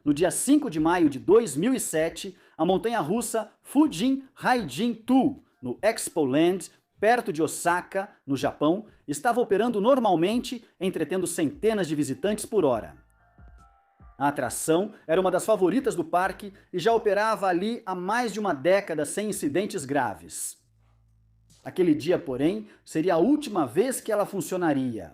no dia 5 de maio de 2007, a montanha-russa Fujin Haijin-2, no Expoland, perto de Osaka, no Japão, estava operando normalmente, entretendo centenas de visitantes por hora. A atração era uma das favoritas do parque e já operava ali há mais de uma década sem incidentes graves. Aquele dia, porém, seria a última vez que ela funcionaria.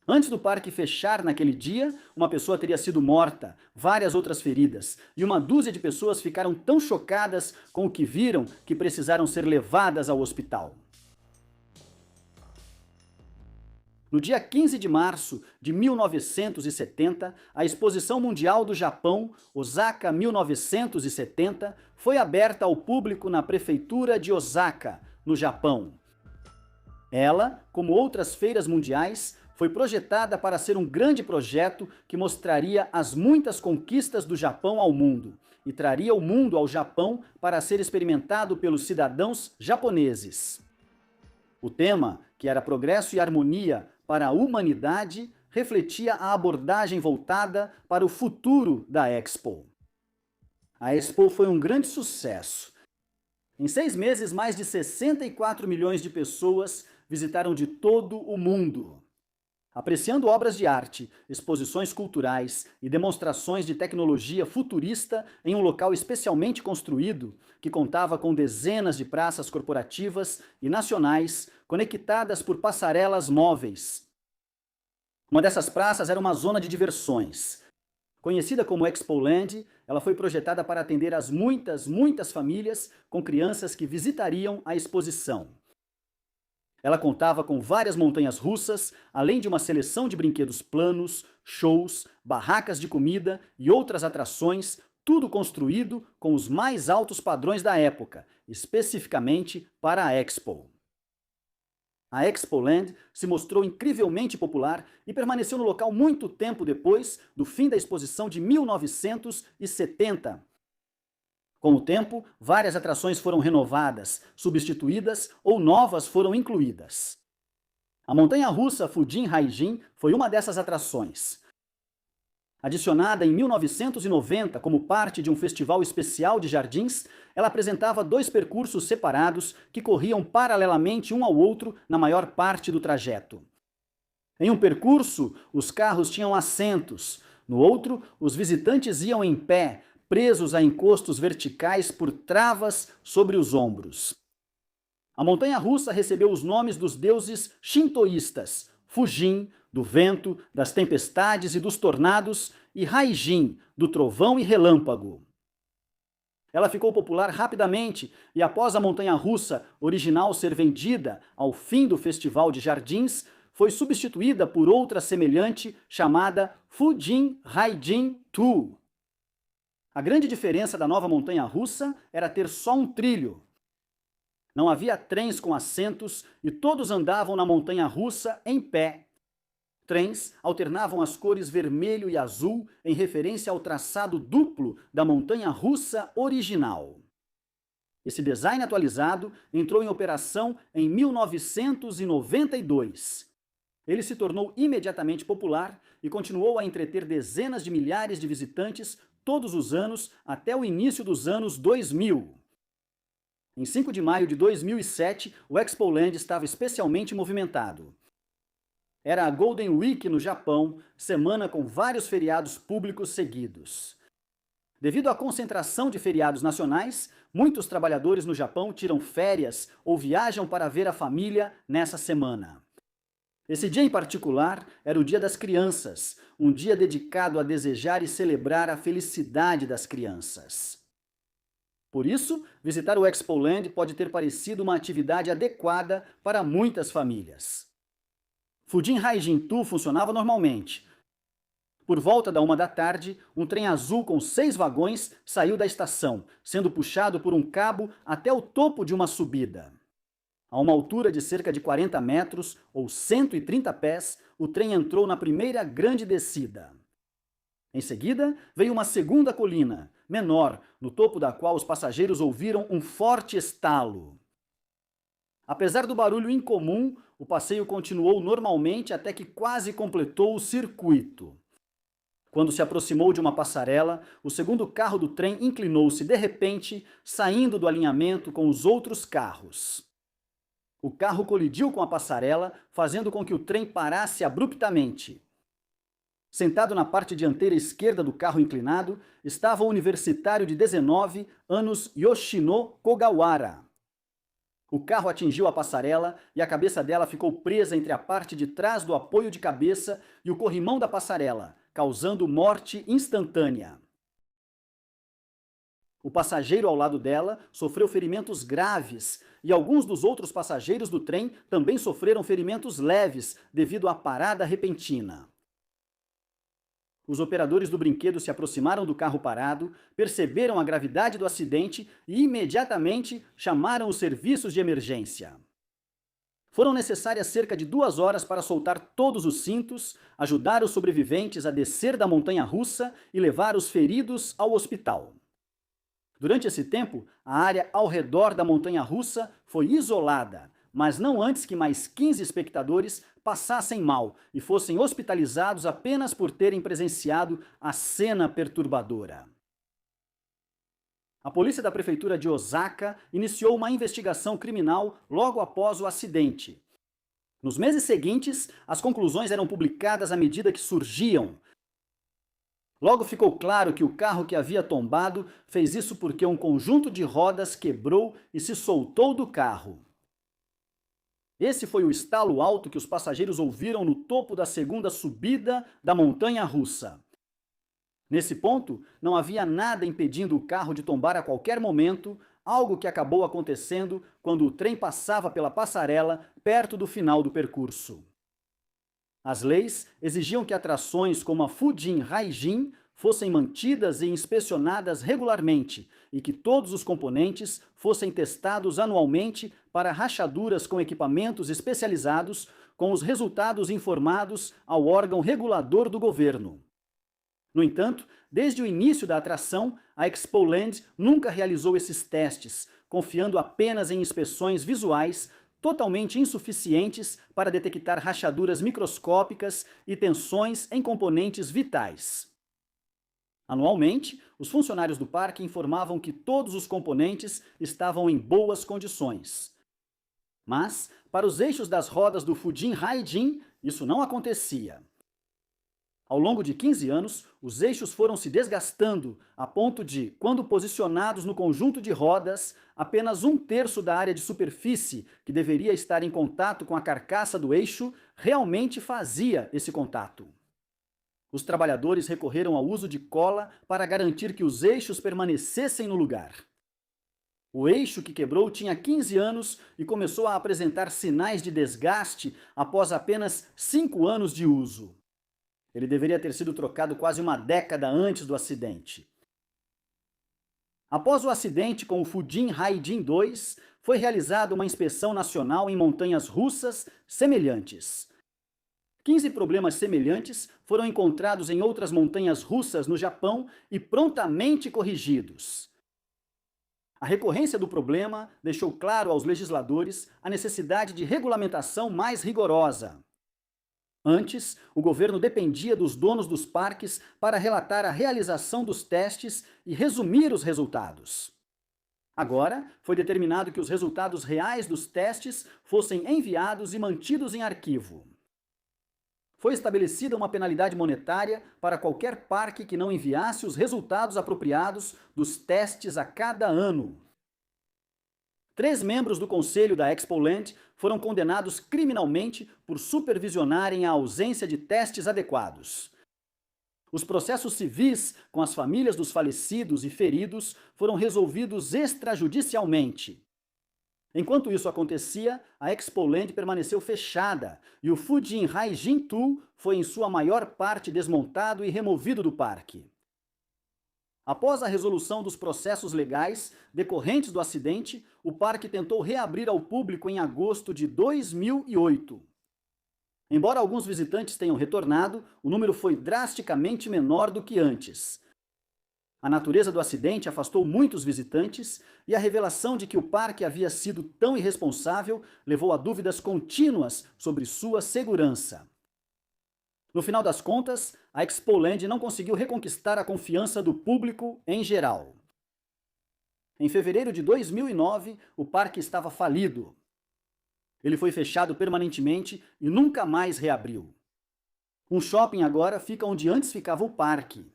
Antes do parque fechar naquele dia, uma pessoa teria sido morta, várias outras feridas, e uma dúzia de pessoas ficaram tão chocadas com o que viram que precisaram ser levadas ao hospital. No dia 15 de março de 1970, a Exposição Mundial do Japão, Osaka 1970, foi aberta ao público na prefeitura de Osaka, no Japão. Ela, como outras feiras mundiais, foi projetada para ser um grande projeto que mostraria as muitas conquistas do Japão ao mundo e traria o mundo ao Japão para ser experimentado pelos cidadãos japoneses. O tema, que era progresso e harmonia para a humanidade, refletia a abordagem voltada para o futuro da Expo. A Expo foi um grande sucesso. Em 6 meses, mais de 64 milhões de pessoas visitaram de todo o mundo. Apreciando obras de arte, exposições culturais e demonstrações de tecnologia futurista em um local especialmente construído, que contava com dezenas de praças corporativas e nacionais conectadas por passarelas móveis. Uma dessas praças era uma zona de diversões. Conhecida como Expoland, ela foi projetada para atender às muitas famílias com crianças que visitariam a exposição. Ela contava com várias montanhas russas, além de uma seleção de brinquedos planos, shows, barracas de comida e outras atrações, tudo construído com os mais altos padrões da época, especificamente para a Expo. A Expoland se mostrou incrivelmente popular e permaneceu no local muito tempo depois do fim da exposição de 1970. Com o tempo, várias atrações foram renovadas, substituídas ou novas foram incluídas. A montanha-russa Fujin Haijin foi uma dessas atrações. Adicionada em 1990 como parte de um festival especial de jardins, ela apresentava 2 percursos separados que corriam paralelamente um ao outro na maior parte do trajeto. Em um percurso, os carros tinham assentos, no outro, os visitantes iam em pé, presos a encostos verticais por travas sobre os ombros. A montanha-russa recebeu os nomes dos deuses shintoístas, Fujin, do vento, das tempestades e dos tornados, e Haijin, do trovão e relâmpago. Ela ficou popular rapidamente e após a montanha-russa original ser vendida ao fim do Festival de Jardins, foi substituída por outra semelhante chamada Fujin Haijin 2. A grande diferença da nova montanha-russa era ter só um trilho. Não havia trens com assentos e todos andavam na montanha-russa em pé. Trens alternavam as cores vermelho e azul em referência ao traçado duplo da montanha-russa original. Esse design atualizado entrou em operação em 1992. Ele se tornou imediatamente popular e continuou a entreter dezenas de milhares de visitantes todos os anos até o início dos anos 2000. Em 5 de maio de 2007, o Expoland estava especialmente movimentado. Era a Golden Week no Japão, semana com vários feriados públicos seguidos. Devido à concentração de feriados nacionais, muitos trabalhadores no Japão tiram férias ou viajam para ver a família nessa semana. Esse dia em particular era o Dia das Crianças, um dia dedicado a desejar e celebrar a felicidade das crianças. Por isso, visitar o Expoland pode ter parecido uma atividade adequada para muitas famílias. Fujin Haijin 2 funcionava normalmente. Por volta da 13h, um trem azul com 6 vagões saiu da estação, sendo puxado por um cabo até o topo de uma subida. A uma altura de cerca de 40 metros, ou 130 pés, o trem entrou na primeira grande descida. Em seguida, veio uma segunda colina, menor, no topo da qual os passageiros ouviram um forte estalo. Apesar do barulho incomum, o passeio continuou normalmente até que quase completou o circuito. Quando se aproximou de uma passarela, o segundo carro do trem inclinou-se de repente, saindo do alinhamento com os outros carros. O carro colidiu com a passarela, fazendo com que o trem parasse abruptamente. Sentado na parte dianteira esquerda do carro inclinado, estava o universitário de 19 anos Yoshino Kogawara. O carro atingiu a passarela e a cabeça dela ficou presa entre a parte de trás do apoio de cabeça e o corrimão da passarela, causando morte instantânea. O passageiro ao lado dela sofreu ferimentos graves e alguns dos outros passageiros do trem também sofreram ferimentos leves devido à parada repentina. Os operadores do brinquedo se aproximaram do carro parado, perceberam a gravidade do acidente e imediatamente chamaram os serviços de emergência. Foram necessárias cerca de 2 horas para soltar todos os cintos, ajudar os sobreviventes a descer da montanha-russa e levar os feridos ao hospital. Durante esse tempo, a área ao redor da montanha-russa foi isolada, mas não antes que mais 15 espectadores passassem mal e fossem hospitalizados apenas por terem presenciado a cena perturbadora. A polícia da prefeitura de Osaka iniciou uma investigação criminal logo após o acidente. Nos meses seguintes, as conclusões eram publicadas à medida que surgiam. Logo ficou claro que o carro que havia tombado fez isso porque um conjunto de rodas quebrou e se soltou do carro. Esse foi o estalo alto que os passageiros ouviram no topo da segunda subida da montanha-russa. Nesse ponto, não havia nada impedindo o carro de tombar a qualquer momento, algo que acabou acontecendo quando o trem passava pela passarela perto do final do percurso. As leis exigiam que atrações como a Fujin Haijin fossem mantidas e inspecionadas regularmente e que todos os componentes fossem testados anualmente para rachaduras com equipamentos especializados, com os resultados informados ao órgão regulador do governo. No entanto, desde o início da atração, a Expoland nunca realizou esses testes, confiando apenas em inspeções visuais totalmente insuficientes para detectar rachaduras microscópicas e tensões em componentes vitais. Anualmente, os funcionários do parque informavam que todos os componentes estavam em boas condições. Mas, para os eixos das rodas do Fujin Haijin, isso não acontecia. Ao longo de 15 anos, os eixos foram se desgastando, a ponto de, quando posicionados no conjunto de rodas, apenas 1/3 da área de superfície, que deveria estar em contato com a carcaça do eixo, realmente fazia esse contato. Os trabalhadores recorreram ao uso de cola para garantir que os eixos permanecessem no lugar. O eixo que quebrou tinha 15 anos e começou a apresentar sinais de desgaste após apenas 5 anos de uso. Ele deveria ter sido trocado quase uma década antes do acidente. Após o acidente com o Fujin Haijin 2, foi realizada uma inspeção nacional em montanhas russas semelhantes. 15 problemas semelhantes foram encontrados em outras montanhas russas no Japão e prontamente corrigidos. A recorrência do problema deixou claro aos legisladores a necessidade de regulamentação mais rigorosa. Antes, o governo dependia dos donos dos parques para relatar a realização dos testes e resumir os resultados. Agora, foi determinado que os resultados reais dos testes fossem enviados e mantidos em arquivo. Foi estabelecida uma penalidade monetária para qualquer parque que não enviasse os resultados apropriados dos testes a cada ano. 3 membros do conselho da Expoland foram condenados criminalmente por supervisionarem a ausência de testes adequados. Os processos civis com as famílias dos falecidos e feridos foram resolvidos extrajudicialmente. Enquanto isso acontecia, a Expoland permaneceu fechada e o Fujin Haijin 2 foi em sua maior parte desmontado e removido do parque. Após a resolução dos processos legais decorrentes do acidente, o parque tentou reabrir ao público em agosto de 2008. Embora alguns visitantes tenham retornado, o número foi drasticamente menor do que antes. A natureza do acidente afastou muitos visitantes e a revelação de que o parque havia sido tão irresponsável levou a dúvidas contínuas sobre sua segurança. No final das contas, a Expoland não conseguiu reconquistar a confiança do público em geral. Em fevereiro de 2009, o parque estava falido. Ele foi fechado permanentemente e nunca mais reabriu. Um shopping agora fica onde antes ficava o parque.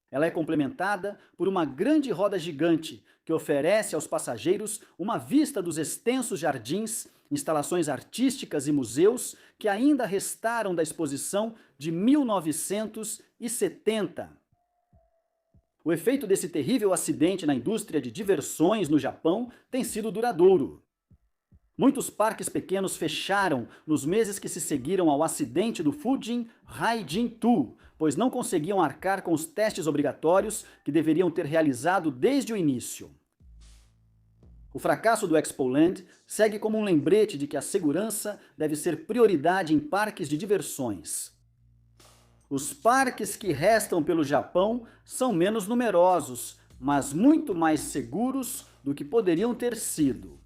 Ela é complementada por uma grande roda gigante que oferece aos passageiros uma vista dos extensos jardins, instalações artísticas e museus que ainda restaram da exposição de 1970. O efeito desse terrível acidente na indústria de diversões no Japão tem sido duradouro. Muitos parques pequenos fecharam nos meses que se seguiram ao acidente do Fujin Raijin-2, pois não conseguiam arcar com os testes obrigatórios que deveriam ter realizado desde o início. O fracasso do Expoland segue como um lembrete de que a segurança deve ser prioridade em parques de diversões. Os parques que restam pelo Japão são menos numerosos, mas muito mais seguros do que poderiam ter sido.